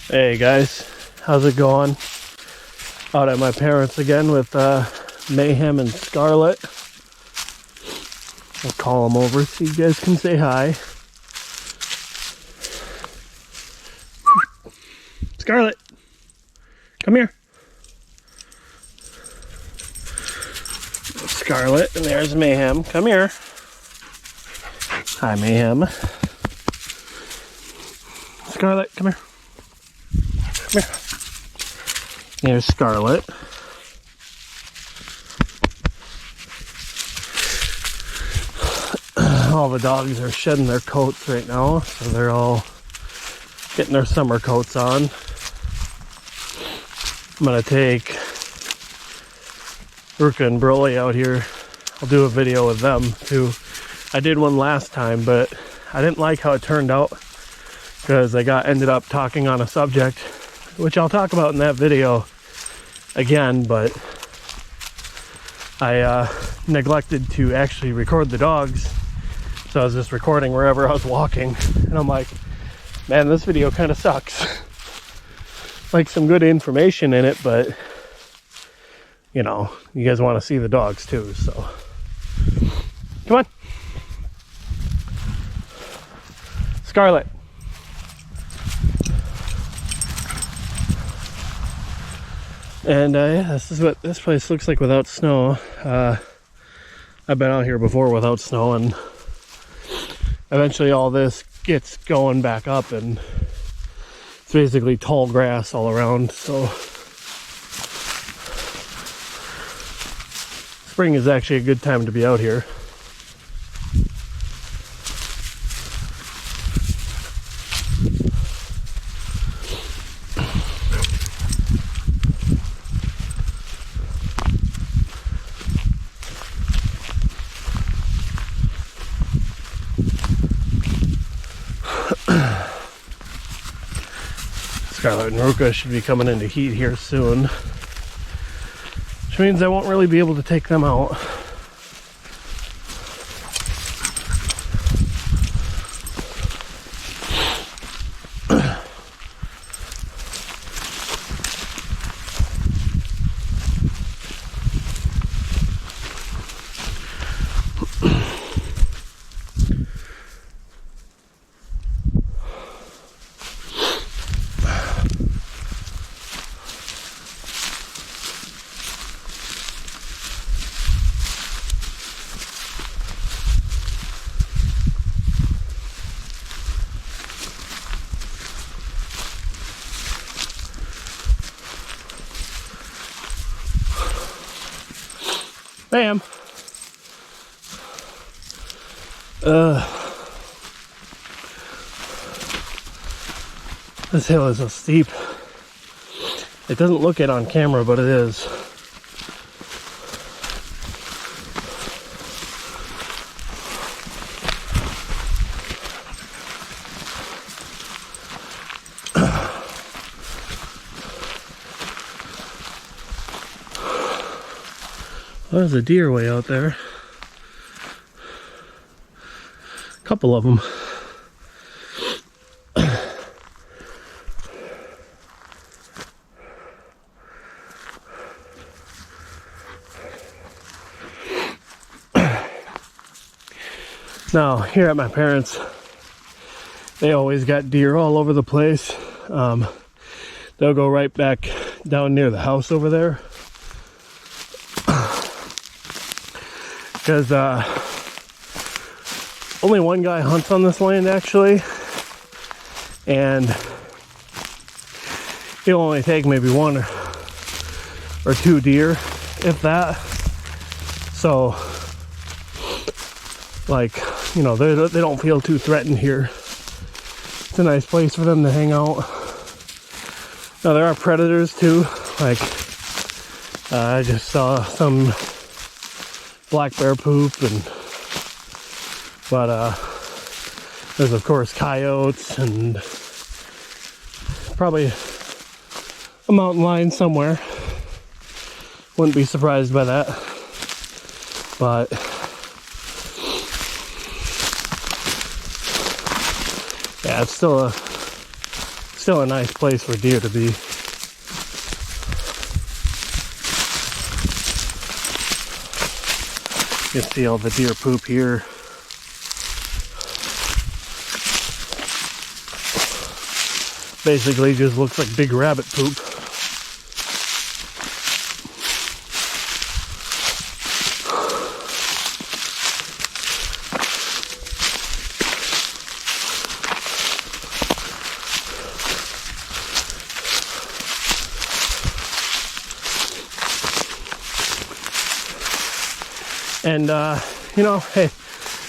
Hey guys, how's it going? Out at my parents' again with Mayhem and Scarlett. I'll call them over so you guys can say hi. Scarlett, come here. Scarlett, and there's Mayhem. Come here. Hi, Mayhem. Scarlett, come here. Come here. There's Scarlett. All the dogs are shedding their coats right now, so they're all getting their summer coats on. I'm gonna take Ruka and Broly out here. I'll do a video with them too. I did one last time, but I didn't like how it turned out because I ended up talking on a subject, which I'll talk about in that video again, but I neglected to actually record the dogs. So I was just recording wherever I was walking, and I'm like, man, this video kind of sucks. Like some good information in it, but you know, you guys want to see the dogs too, so come on. Scarlett. And yeah, this is what this place looks like without snow. I've been out here before without snow, and eventually all this gets going back up, and it's basically tall grass all around. So spring is actually a good time to be out here. Scarlett and Ruka should be coming into heat here soon, which means I won't really be able to take them out. Bam. This hill is so steep. It doesn't look it on camera, but it is. There's a deer way out there. A couple of them. Now, here at my parents', they always got deer all over the place. They'll go right back down near the house over there. Because only one guy hunts on this land actually, and he'll only take maybe one or two deer, if that. So like, you know, they don't feel too threatened here. It's a nice place for them to hang out. Now there are predators too, like I just saw some black bear poop, but there's of course coyotes and probably a mountain lion somewhere. Wouldn't be surprised by that. But yeah, it's still still a nice place for deer to be. You can see all the deer poop here. Basically just looks like big rabbit poop. And, you know, hey,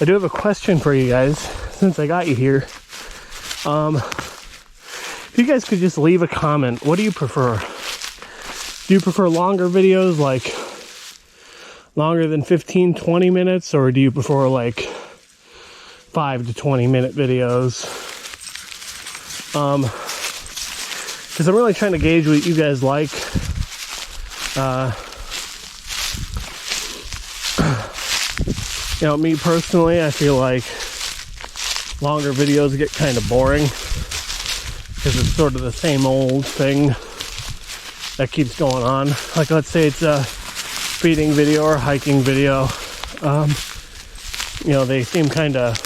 I do have a question for you guys, since I got you here. If you guys could just leave a comment, what do you prefer? Do you prefer longer videos, like longer than 15, 20 minutes, or do you prefer like 5 to 20 minute videos? Because I'm really trying to gauge what you guys like. You know, me personally, I feel like longer videos get kind of boring because it's sort of the same old thing that keeps going on. Like, let's say it's a feeding video or hiking video. You know, they seem kind of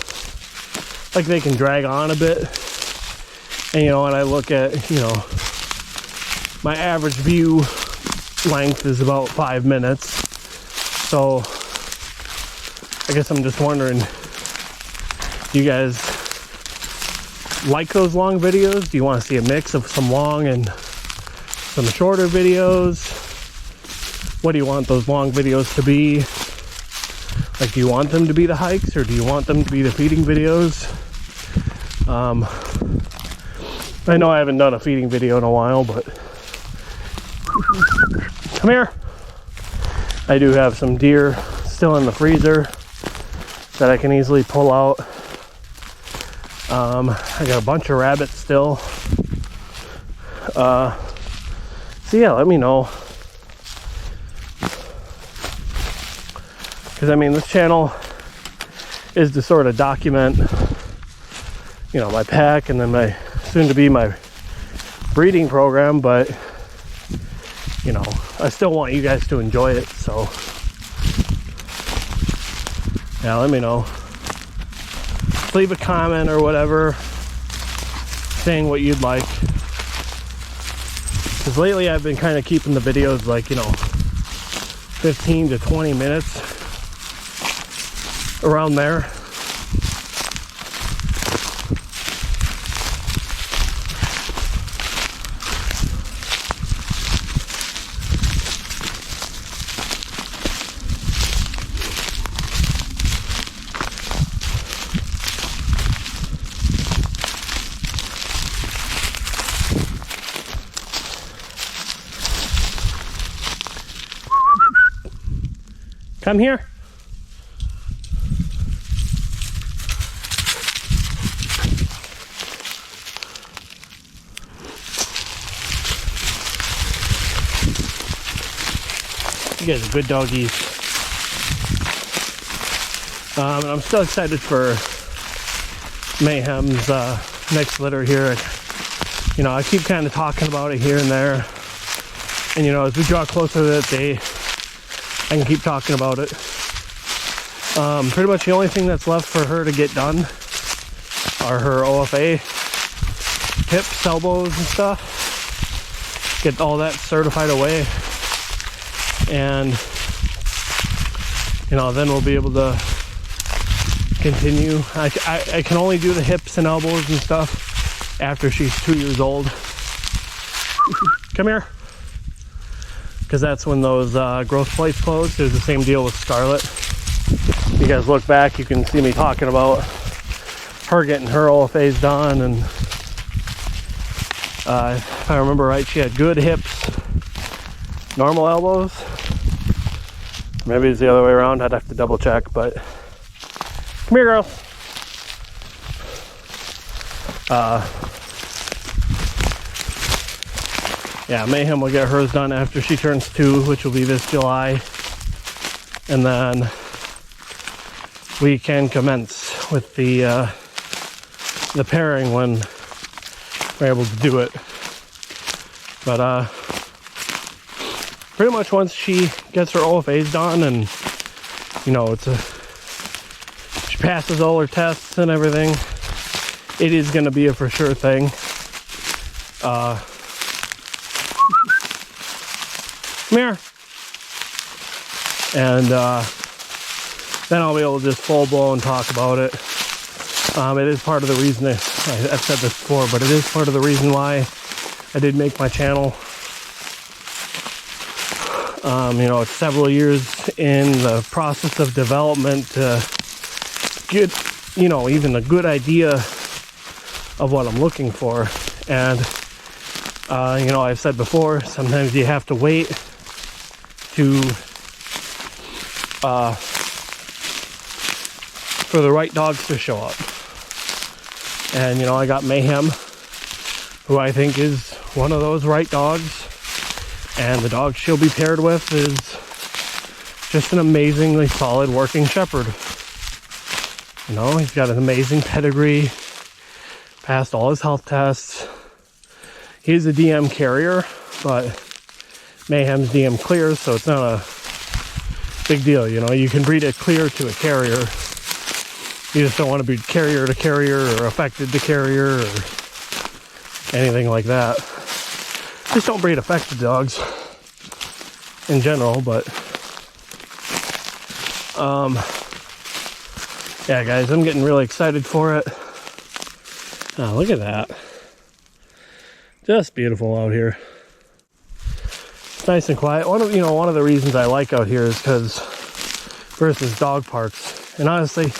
like they can drag on a bit. And, you know, when I look at, you know, my average view length is about 5 minutes. So I guess I'm just wondering, do you guys like those long videos? Do you want to see a mix of some long and some shorter videos? What do you want those long videos to be? Like, do you want them to be the hikes, or do you want them to be the feeding videos? I know I haven't done a feeding video in a while, but come here. I do have some deer still in the freezer that I can easily pull out. I got a bunch of rabbits still. So yeah, let me know. Because I mean, this channel is to sort of document, you know, my pack and then my soon to be my breeding program, but you know, I still want you guys to enjoy it. So yeah, let me know. Leave a comment or whatever saying what you'd like. Because lately I've been kind of keeping the videos like, you know, 15 to 20 minutes. Around there. Come here. You guys are good doggies. And I'm still excited for Mayhem's next litter here. You know, I keep kind of talking about it here and there. And you know, as we draw closer to that day, I can keep talking about it. Pretty much the only thing that's left for her to get done are her OFA hips, elbows, and stuff. Get all that certified away. And, you know, then we'll be able to continue. I can only do the hips and elbows and stuff after she's 2 years old. Come here. Because that's when those growth plates close. There's the same deal with Scarlett. If you guys look back, you can see me talking about her getting her OFAs done. And if I remember right, she had good hips, normal elbows. Maybe it's the other way around. I'd have to double check, but come here, girl. Yeah, Mayhem will get hers done after she turns 2, which will be this July. And then we can commence with the pairing when we're able to do it. But pretty much once she gets her OFAs done, and you know, she passes all her tests and everything, it is going to be a for sure thing. Come here. And then I'll be able to just full blown talk about it. It is part of the reason I've said this before, but it is part of the reason why I did make my channel. You know, it's several years in the process of development to get, you know, even a good idea of what I'm looking for. And you know, I've said before, sometimes you have to wait to for the right dogs to show up. And you know, I got Mayhem, who I think is one of those right dogs, and the dog she'll be paired with is just an amazingly solid working shepherd. You know, he's got an amazing pedigree, passed all his health tests. He's a DM carrier, but Mayhem's DM clear, so it's not a big deal. You know, you can breed a clear to a carrier. You just don't want to breed carrier to carrier or affected to carrier or anything like that. Just don't breed affected dogs in general, but yeah, guys, I'm getting really excited for it. Oh, look at that. Just beautiful out here. It's nice and quiet. One of the reasons I like out here is because versus dog parks. And honestly,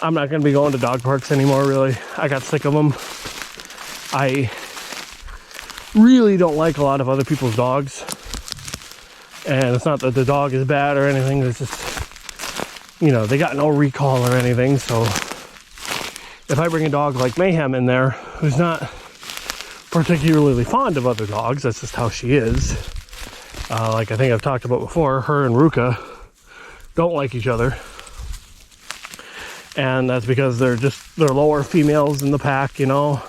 I'm not going to be going to dog parks anymore, really. I got sick of them. I really don't like a lot of other people's dogs. And it's not that the dog is bad or anything. It's just, you know, they got no recall or anything. So if I bring a dog like Mayhem in there, who's not particularly fond of other dogs, that's just how she is. Like I think I've talked about before, her and Ruka don't like each other. And that's because they're lower females in the pack, you know.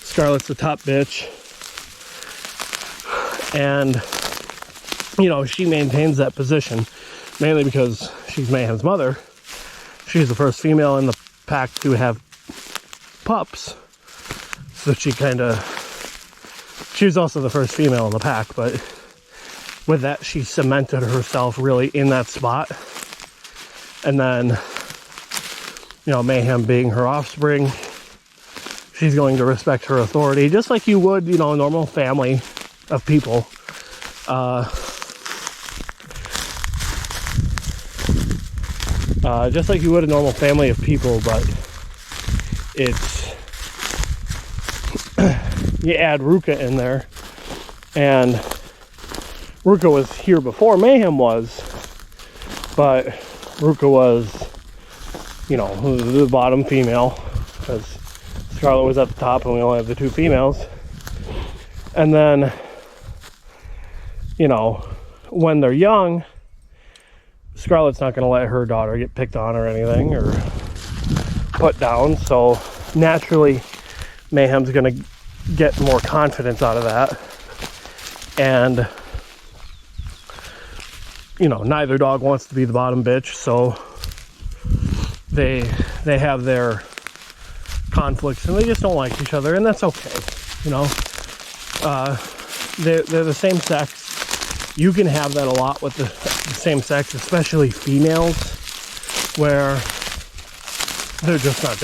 Scarlett's the top bitch. And, you know, she maintains that position mainly because she's Mayhem's mother. She's the first female in the pack to have pups. So she was also the first female in the pack, but with that, she cemented herself really in that spot. And then, you know, Mayhem being her offspring, she's going to respect her authority, just like you would, you know, a normal family of people. Just like you would a normal family of people, but it's, you add Ruka in there, and Ruka was here before Mayhem was, but Ruka was, you know, the bottom female, because Scarlett was at the top and we only have the two females. And then, you know, when they're young, Scarlett's not going to let her daughter get picked on or anything or put down, so naturally Mayhem's going to get more confidence out of that. And you know, neither dog wants to be the bottom bitch, so they have their conflicts and they just don't like each other, and that's okay. You know, they're the same sex. You can have that a lot with the same sex, especially females, where they're just not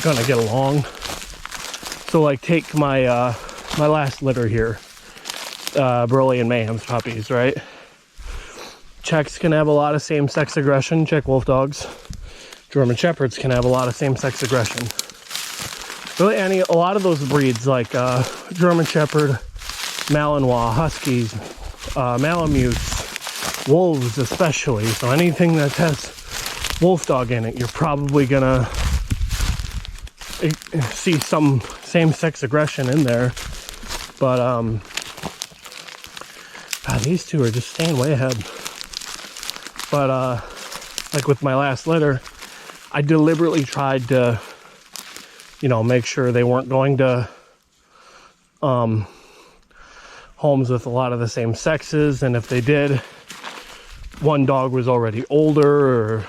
gonna get along. So like, take my my last litter here, Burley and Mayhem's puppies, right? Czechs can have a lot of same-sex aggression. Czech wolf dogs, German shepherds can have a lot of same-sex aggression. Really, a lot of those breeds, like German shepherd, Malinois, huskies, Malamutes, wolves especially. So anything that has wolf dog in it, you're probably gonna see some same-sex aggression in there. But God, these two are just staying way ahead. But like with my last litter, I deliberately tried to, you know, make sure they weren't going to homes with a lot of the same sexes, and if they did, one dog was already older, or,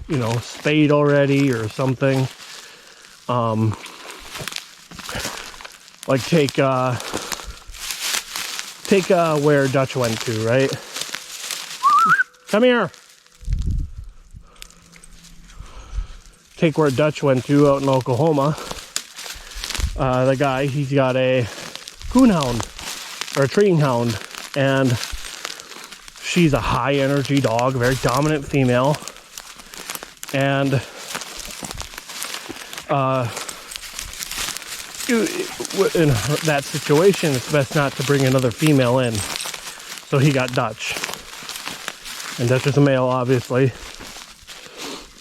you know, spayed already or something. Like take where Dutch went to, right? Come here. Take where Dutch went to out in Oklahoma. The guy, he's got a coonhound or a treeing hound, and she's a high energy dog, very dominant female, and in that situation, it's best not to bring another female in. So he got Dutch, and Dutch is a male, obviously,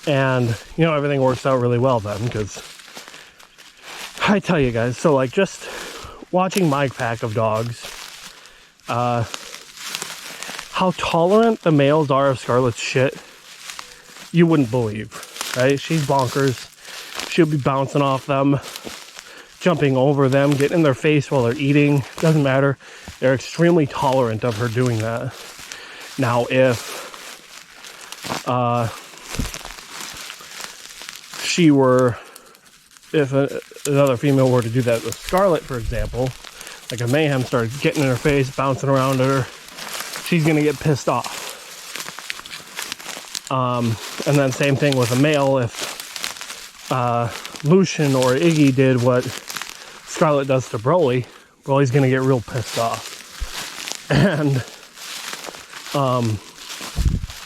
and you know, everything works out really well then, because I tell you guys, so like just watching my pack of dogs, how tolerant the males are of Scarlett's shit, you wouldn't believe, right? She's bonkers. She'll be bouncing off them, jumping over them, getting in their face while they're eating. Doesn't matter. They're extremely tolerant of her doing that. Now, if another female were to do that with Scarlett, for example, like a Mayhem started getting in her face, bouncing around her, she's gonna get pissed off. And then same thing with a male. If Lucian or Iggy did what Scarlett does to Broly, Broly's gonna get real pissed off, and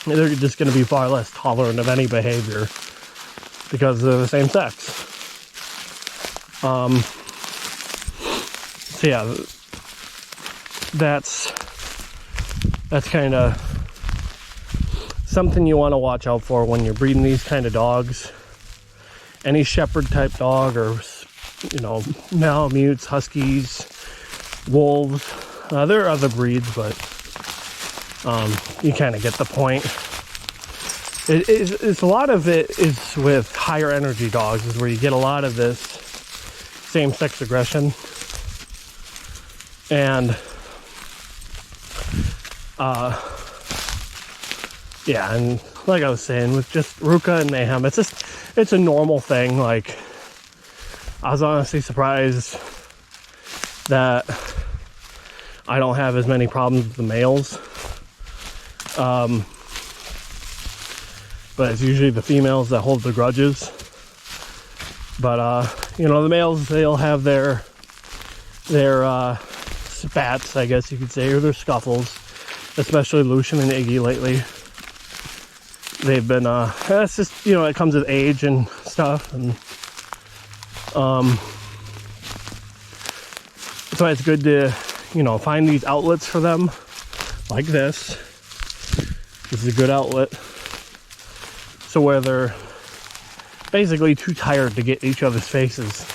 they're just gonna be far less tolerant of any behavior because they're the same sex. So yeah, that's kind of something you want to watch out for when you're breeding these kind of dogs. Any shepherd type dog, or, you know, Malamutes, Huskies, Wolves. There are other breeds, but you kind of get the point. It's a lot of it is with higher energy dogs, is where you get a lot of this same-sex aggression. And yeah, and like I was saying, with just Ruka and Mayhem, it's a normal thing. Like, I was honestly surprised that I don't have as many problems with the males. But it's usually the females that hold the grudges. But you know, the males, they'll have their spats, I guess you could say, or their scuffles, especially Lucian and Iggy lately. They've been that's just, you know, it comes with age and stuff, and that's why it's good to, you know, find these outlets for them, like this. This is a good outlet, so where they're basically too tired to get each other's faces.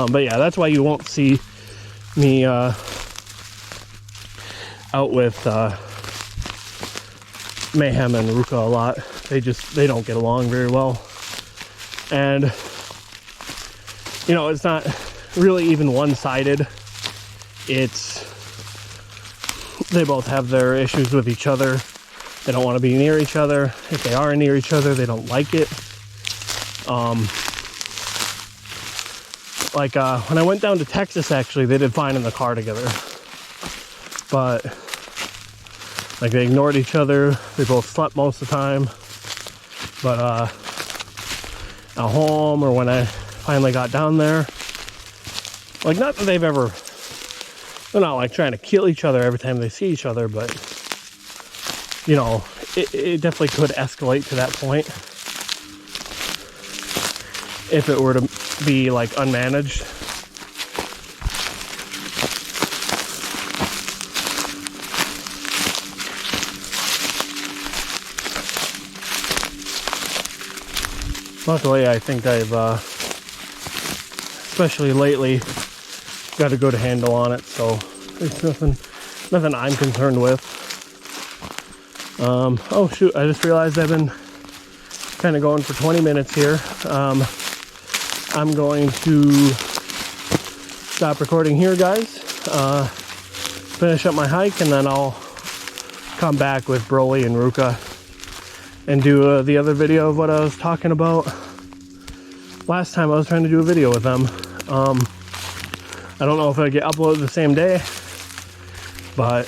But yeah, that's why you won't see me out with Mayhem and Ruka a lot. They don't get along very well. And, you know, it's not really even one-sided. They both have their issues with each other. They don't want to be near each other. If they are near each other, they don't like it. Like when I went down to Texas, actually, they did fine in the car together. But like, they ignored each other. They both slept most of the time. But at home, or when I finally got down there, like, not that they're not like trying to kill each other every time they see each other, but, you know, it definitely could escalate to that point if it were to be like unmanaged. Luckily, I think I've especially lately got a good handle on it, so there's nothing I'm concerned with. Oh shoot, I just realized I've been kind of going for 20 minutes here. I'm going to stop recording here, guys. Finish up my hike, and then I'll come back with Broly and Ruka and do the other video of what I was talking about last time I was trying to do a video with them. I don't know if it'll get uploaded the same day, but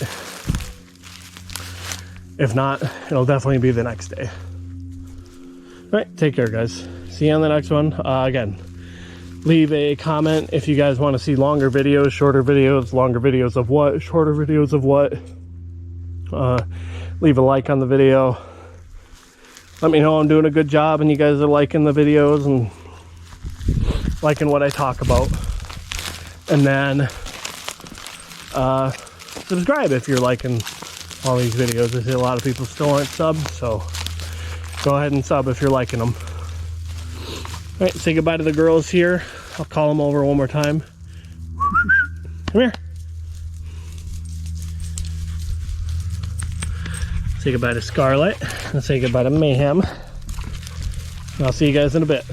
if not, it'll definitely be the next day. All right, take care, guys. See you on the next one. Again, leave a comment if you guys want to see longer videos, shorter videos, longer videos of what, shorter videos of what. Leave a like on the video. Let me know I'm doing a good job and you guys are liking the videos and liking what I talk about. And then subscribe if you're liking all these videos. I see a lot of people still aren't subbed, so go ahead and sub if you're liking them. All right, say goodbye to the girls here. I'll call them over one more time. Come here. Say goodbye to Scarlett and say goodbye to Mayhem. And I'll see you guys in a bit.